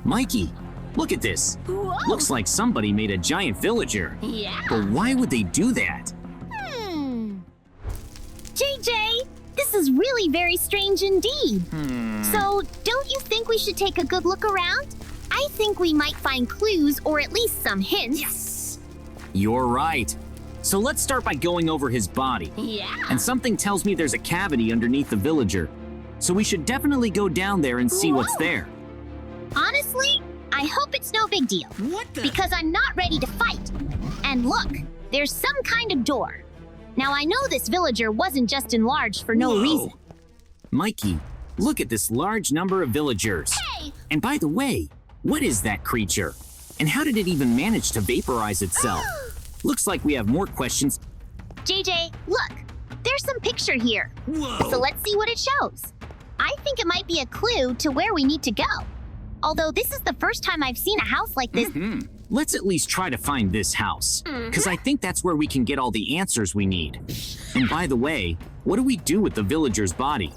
Mikey, look at this. Whoa. Looks like somebody made a giant villager. Yeah. But why would they do that? JJ, this is really very strange indeed. So, don't you think we should take a good look around? I think we might find clues or at least some hints. Yes! You're right. So let's start by going over his body. Yeah. And something tells me there's a cavity underneath the villager. So we should definitely go down there and see what's there. Honestly, I hope it's no big deal. What the? Because I'm not ready to fight. And look, there's some kind of door. Now I know this villager wasn't just enlarged for no reason. Mikey, look at this large number of villagers. Hey! And by the way, what is that creature? And how did it even manage to vaporize itself? Looks like we have more questions. JJ, look, there's some picture here. Whoa! So let's see what it shows. I think it might be a clue to where we need to go. Although this is the first time I've seen a house like this. Let's at least try to find this house, because I think that's where we can get all the answers we need. And by the way, what do we do with the villager's body?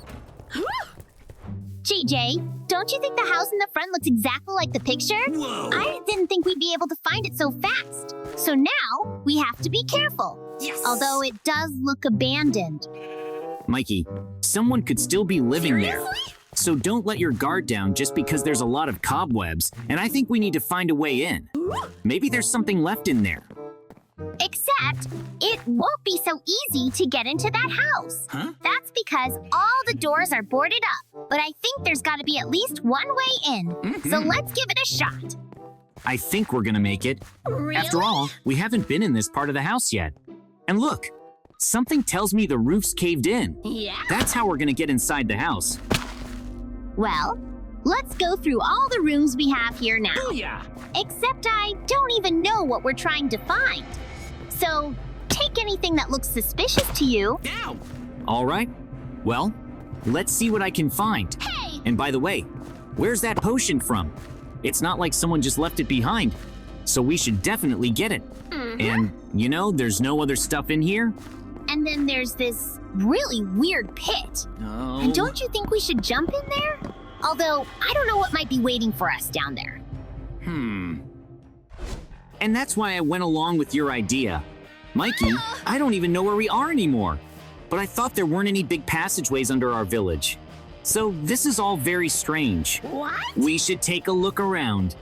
JJ, don't you think the house in the front looks exactly like the picture? Whoa! I didn't think we'd be able to find it so fast. So now we have to be careful. Yes! Although it does look abandoned. Mikey, someone could still be living there. Seriously? So don't let your guard down just because there's a lot of cobwebs, and I think we need to find a way in. Maybe there's something left in there. Except, it won't be so easy to get into that house. Huh? That's because all the doors are boarded up. But I think there's got to be at least one way in. So let's give it a shot. I think we're gonna make it. Really? After all, we haven't been in this part of the house yet. And look, something tells me the roof's caved in. Yeah. That's how we're gonna get inside the house. Well, let's go through all the rooms we have here now. Yeah. Except I don't even know what we're trying to find. So, take anything that looks suspicious to you. Ow! All right. Well, let's see what I can find. Hey! And by the way, where's that potion from? It's not like someone just left it behind. So we should definitely get it. And, you know, there's no other stuff in here? And then there's this really weird pit. No. And don't you think we should jump in there? Although, I don't know what might be waiting for us down there. And that's why I went along with your idea. Mikey, I don't even know where we are anymore. But I thought there weren't any big passageways under our village. So this is all very strange. What? We should take a look around.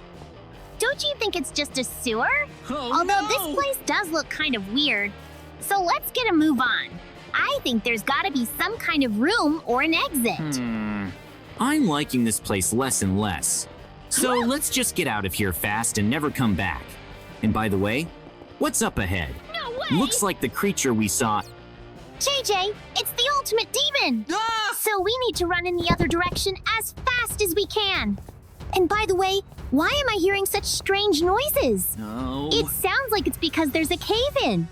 Don't you think it's just a sewer? Although this place does look kind of weird. So let's get a move on. I think there's gotta be some kind of room or an exit. I'm liking this place less and less. So let's just get out of here fast and never come back. And by the way, what's up ahead? No way! Looks like the creature we saw. JJ, it's the ultimate demon! So we need to run in the other direction as fast as we can. And by the way, why am I hearing such strange noises? No. It sounds like it's because there's a cave-in.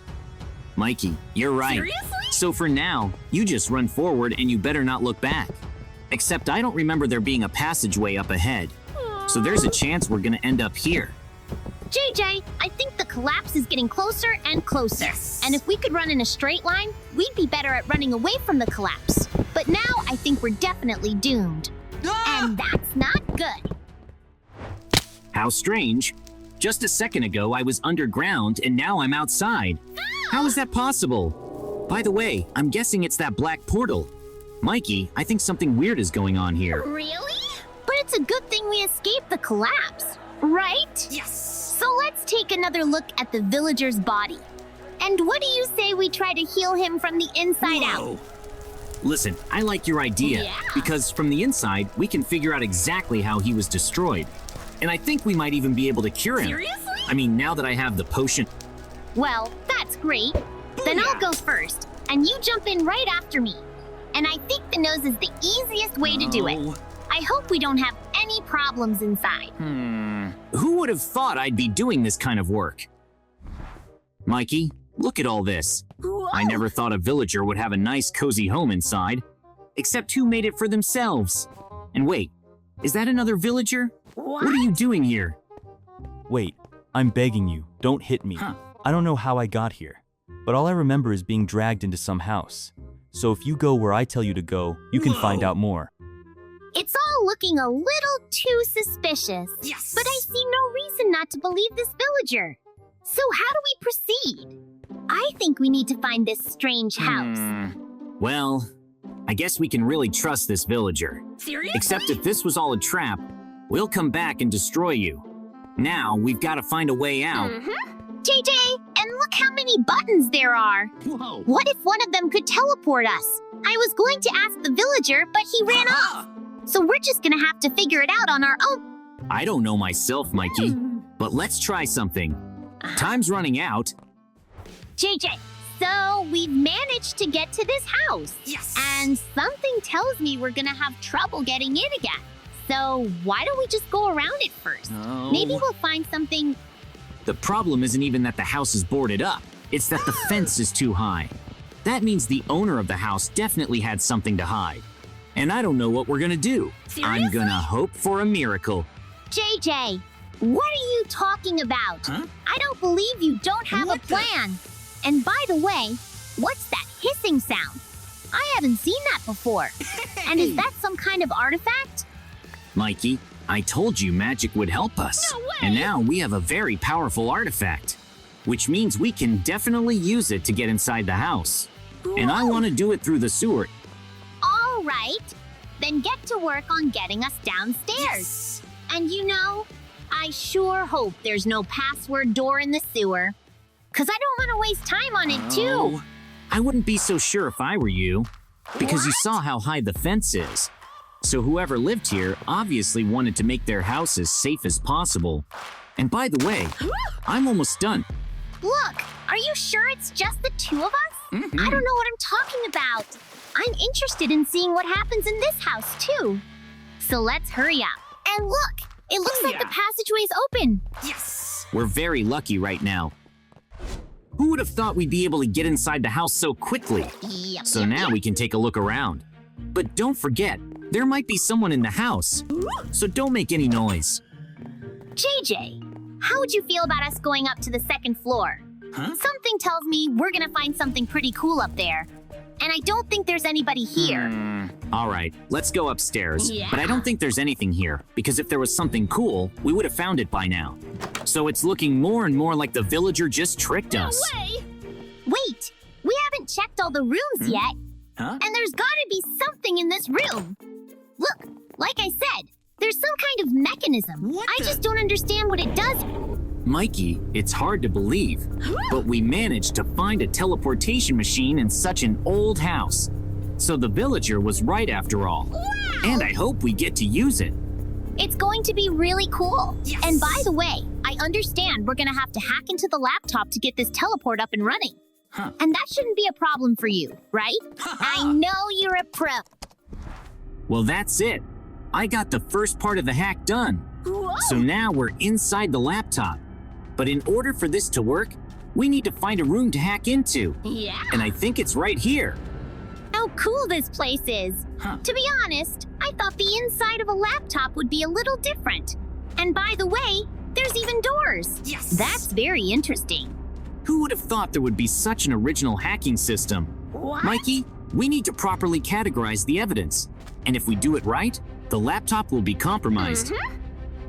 Mikey, you're right. Seriously? So for now, you just run forward and you better not look back. Except I don't remember there being a passageway up ahead. So there's a chance we're gonna end up here. JJ, I think the collapse is getting closer and closer. Yes. And if we could run in a straight line, we'd be better at running away from the collapse. But now I think we're definitely doomed. And that's not good. How strange. Just a second ago, I was underground and now I'm outside. How is that possible? By the way, I'm guessing it's that black portal. Mikey, I think something weird is going on here. Really? But it's a good thing we escaped the collapse, right? Yes! So let's take another look at the villager's body. And what do you say we try to heal him from the inside out? Listen, I like your idea, Yeah. because from the inside, we can figure out exactly how he was destroyed. And I think we might even be able to cure him. Seriously? I mean, now that I have the potion. Well, that's great. Then I'll go first, and you jump in right after me. And I think the nose is the easiest way to do it. I hope we don't have any problems inside. Who would have thought I'd be doing this kind of work? Mikey, look at all this. Whoa. I never thought a villager would have a nice cozy home inside. Except who made it for themselves? And wait, is that another villager? What are you doing here? Wait, I'm begging you, don't hit me. Huh. I don't know how I got here, but all I remember is being dragged into some house. So if you go where I tell you to go, you can find out more. It's all looking a little too suspicious. Yes! But I see no reason not to believe this villager. So how do we proceed? I think we need to find this strange house. Well, I guess we can really trust this villager. Seriously? Except if this was all a trap, we'll come back and destroy you. Now, we've got to find a way out. JJ, and look how many buttons there are. Whoa! What if one of them could teleport us? I was going to ask the villager, but he ran off. So we're just gonna have to figure it out on our own. I don't know myself, Mikey, but let's try something. Time's running out. JJ, so we've managed to get to this house. Yes! And something tells me we're gonna have trouble getting in again. So why don't we just go around it first? No. Maybe we'll find something. The problem isn't even that the house is boarded up. It's that the fence is too high. That means the owner of the house definitely had something to hide. And I don't know what we're gonna do. I'm gonna hope for a miracle. JJ, what are you talking about? Huh? I don't believe you don't have What a the- plan. And by the way, what's that hissing sound? I haven't seen that before. And is that some kind of artifact? Mikey, I told you magic would help us. No way! And now we have a very powerful artifact, which means we can definitely use it to get inside the house. And I want to do it through the sewer. All right, then get to work on getting us downstairs. Yes! And you know, I sure hope there's no password door in the sewer. Cause I don't want to waste time on it too. I wouldn't be so sure if I were you, because you saw how high the fence is. So whoever lived here obviously wanted to make their house as safe as possible. And by the way, I'm almost done. Look, are you sure it's just the two of us? I don't know what I'm talking about. I'm interested in seeing what happens in this house too. So let's hurry up. And look, it looks like the passageway's open. Yes! We're very lucky right now. Who would have thought we'd be able to get inside the house so quickly? Yep. So now we can take a look around. But don't forget, there might be someone in the house. So don't make any noise. JJ, how would you feel about us going up to the second floor? Huh? Something tells me we're gonna find something pretty cool up there. And I don't think there's anybody here. All right, let's go upstairs. Yeah. But I don't think there's anything here, because if there was something cool, we would have found it by now. So it's looking more and more like the villager just tricked us. Way! Wait, we haven't checked all the rooms yet. Huh? And there's gotta be something in this room. Look, like I said, there's some kind of mechanism. What I the- just don't understand what it does. Mikey, it's hard to believe, but we managed to find a teleportation machine in such an old house. So the villager was right after all. Wow! And I hope we get to use it. It's going to be really cool. Yes! And by the way, I understand we're gonna have to hack into the laptop to get this teleport up and running. Huh. And that shouldn't be a problem for you, right? I know you're a pro. Well, that's it. I got the first part of the hack done. So now we're inside the laptop. But in order for this to work, we need to find a room to hack into. Yeah. And I think it's right here. How cool this place is. Huh. To be honest, I thought the inside of a laptop would be a little different. And by the way, there's even doors. Yes! That's very interesting. Who would have thought there would be such an original hacking system? What? Mikey, we need to properly categorize the evidence. And if we do it right, the laptop will be compromised.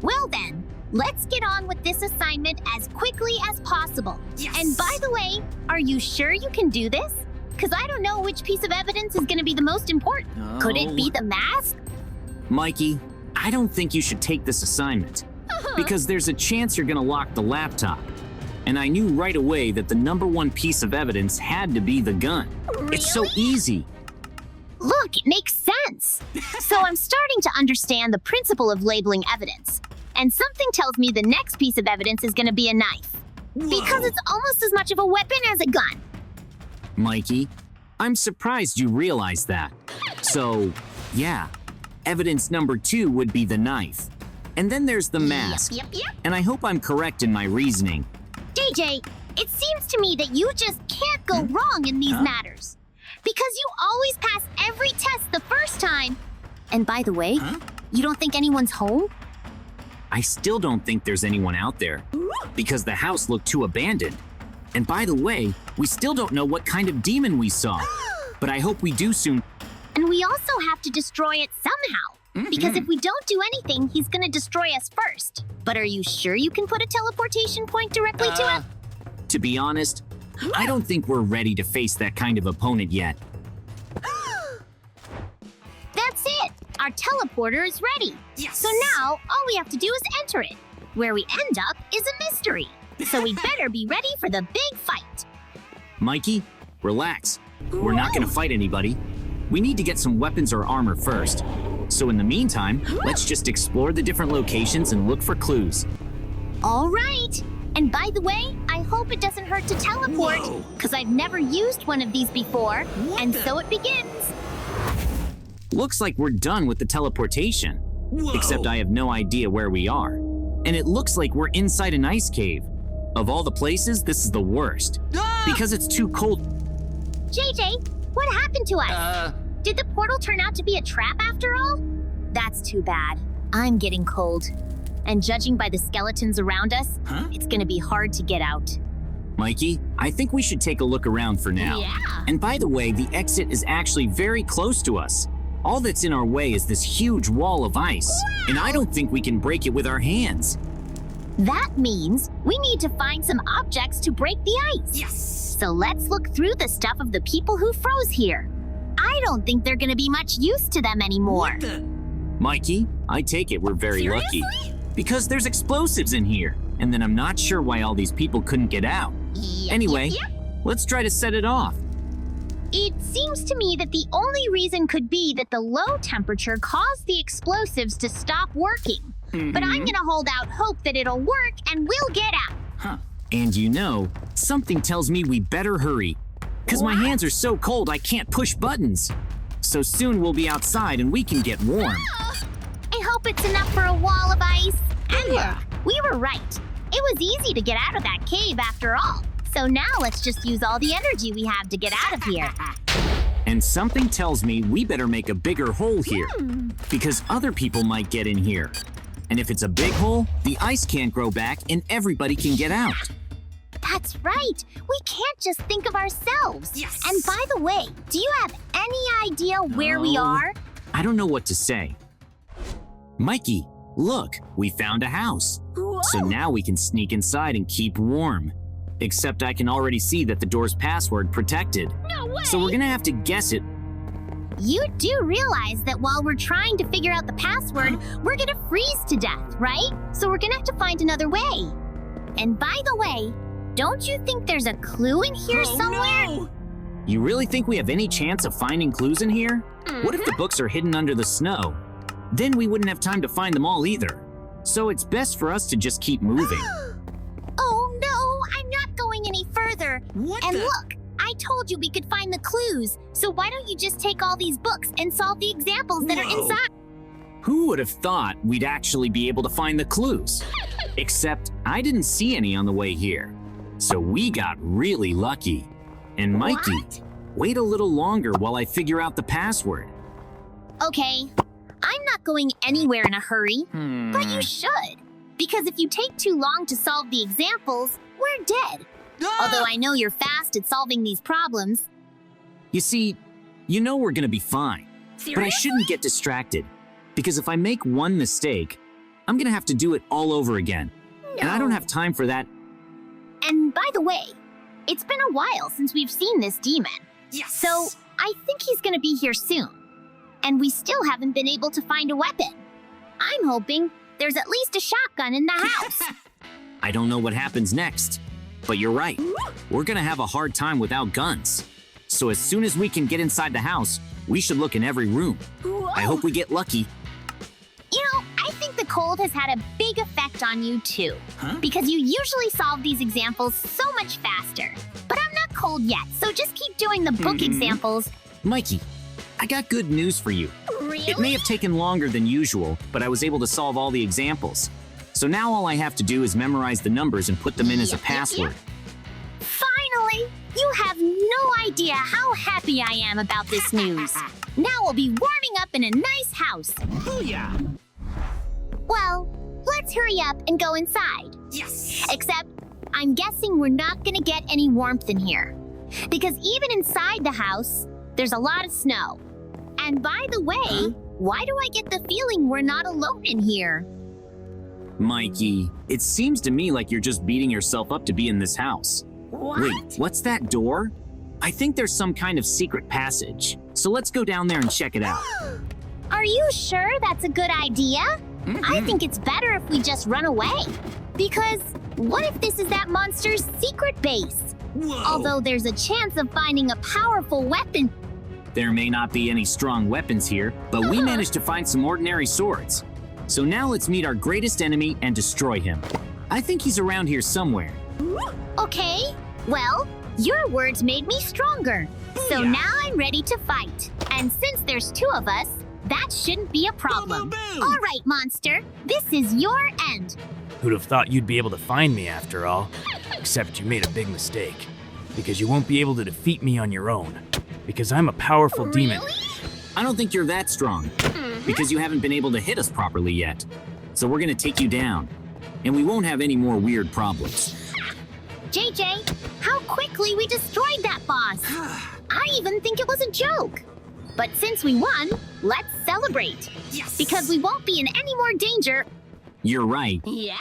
Well then, let's get on with this assignment as quickly as possible. Yes! And by the way, are you sure you can do this? Because I don't know which piece of evidence is going to be the most important. Could it be the mask? Mikey, I don't think you should take this assignment. Because there's a chance you're gonna lock the laptop. And I knew right away that the number one piece of evidence had to be the gun. It's so easy. Look, it makes sense. So I'm starting to understand the principle of labeling evidence. And something tells me the next piece of evidence is going to be a knife. Because it's almost as much of a weapon as a gun. Mikey, I'm surprised you realized that. So, yeah, evidence number 2 would be the knife. And then there's the mask. Yep. And I hope I'm correct in my reasoning. JJ, it seems to me that you just can't go wrong in these matters. Because you always pass every test the first time. And by the way, you don't think anyone's home? I still don't think there's anyone out there. Because the house looked too abandoned. And by the way, we still don't know what kind of demon we saw. But I hope we do soon. And we also have to destroy it somehow. Because if we don't do anything, he's gonna destroy us first. But are you sure you can put a teleportation point directly to him? To be honest, I don't think we're ready to face that kind of opponent yet. That's it! Our teleporter is ready. Yes. So now, all we have to do is enter it. Where we end up is a mystery. So we better be ready for the big fight. Mikey, relax. We're not gonna fight anybody. We need to get some weapons or armor first. So in the meantime, let's just explore the different locations and look for clues. All right. And by the way, I hope it doesn't hurt to teleport, because I've never used one of these before. So it begins. Looks like we're done with the teleportation. Whoa. Except I have no idea where we are. And it looks like we're inside an ice cave. Of all the places, this is the worst. Because it's too cold. JJ, what happened to us? Did the portal turn out to be a trap after all? That's too bad. I'm getting cold. And judging by the skeletons around us, it's gonna be hard to get out. Mikey, I think we should take a look around for now. Yeah. And by the way, the exit is actually very close to us. All that's in our way is this huge wall of ice. And I don't think we can break it with our hands. That means we need to find some objects to break the ice. Yes. So let's look through the stuff of the people who froze here. I don't think they're gonna be much use to them anymore. What the? Mikey, I take it we're very lucky. Because there's explosives in here. And then I'm not sure why all these people couldn't get out. Anyway, let's try to set it off. It seems to me that the only reason could be that the low temperature caused the explosives to stop working. But I'm gonna hold out hope that it'll work and we'll get out. And you know, something tells me we better hurry. Because my hands are so cold I can't push buttons. So soon we'll be outside and we can get warm. I hope it's enough for a wall of ice. And look, we were right. It was easy to get out of that cave after all. So now let's just use all the energy we have to get out of here. And something tells me we better make a bigger hole here. Because other people might get in here. And if it's a big hole, the ice can't grow back and everybody can get out. That's right. We can't just think of ourselves. Yes. And by the way, do you have any idea where we are? I don't know what to say. Mikey, look, we found a house. So now we can sneak inside and keep warm. Except I can already see that the door's password protected. No way! So we're gonna have to guess it. You do realize that while we're trying to figure out the password, we're gonna freeze to death, right? So we're gonna have to find another way. And by the way, don't you think there's a clue in here somewhere? No. You really think we have any chance of finding clues in here? What if the books are hidden under the snow? Then we wouldn't have time to find them all either. So it's best for us to just keep moving. Oh no, I'm not going any further. What And the? look, I told you we could find the clues. So why don't you just take all these books and solve the examples that are Whoa. inside? Who would have thought we'd actually be able to find the clues? Except I didn't see any on the way here. So we got really lucky. And Mikey, What? wait a little longer while I figure out the password. Okay, I'm not going anywhere in a hurry, but you should. Because if you take too long to solve the examples, we're dead. Although I know you're fast at solving these problems. You see, you know we're gonna be fine. But I shouldn't get distracted. Because if I make one mistake, I'm gonna have to do it all over again. And I don't have time for that. And by the way, it's been a while since we've seen this demon. Yes. So I think he's gonna be here soon. And we still haven't been able to find a weapon. I'm hoping there's at least a shotgun in the house. I don't know what happens next. But you're right. We're gonna have a hard time without guns. So as soon as we can get inside the house, we should look in every room. I hope we get lucky. You know, I think the cold has had a big effect on you too. Because you usually solve these examples so much faster. But I'm not cold yet, so just keep doing the book examples. Mikey, I got good news for you. Really? It may have taken longer than usual, but I was able to solve all the examples. So now all I have to do is memorize the numbers and put them in as a Yep, yep, password. Finally! You have no idea how happy I am about this news. Now we'll be warming up in a nice house. Booyah. Well, let's hurry up and go inside. Yes. Except, I'm guessing we're not gonna get any warmth in here. Because even inside the house, there's a lot of snow. And by the way, Why do I get the feeling we're not alone in here? Mikey, it seems to me like you're just beating yourself up to be in this house. What? Wait, what's that door? I think there's some kind of secret passage. So let's go down there and check it out. Are you sure that's a good idea? I think it's better if we just run away. Because what if this is that monster's secret base? Although there's a chance of finding a powerful weapon. There may not be any strong weapons here, but we managed to find some ordinary swords. So now let's meet our greatest enemy and destroy him. I think he's around here somewhere. Okay, well, your words made me stronger. So now I'm ready to fight. And since there's two of us, that shouldn't be a problem. All right, monster, this is your end. Who'd have thought you'd be able to find me after all? Except you made a big mistake. Because you won't be able to defeat me on your own. Because I'm a powerful demon. I don't think you're that strong, because you haven't been able to hit us properly yet. So we're gonna take you down, and we won't have any more weird problems. JJ, how quickly we destroyed that boss. I even think it was a joke. But since we won, let's celebrate. Yes! Because we won't be in any more danger. You're right. Yeah.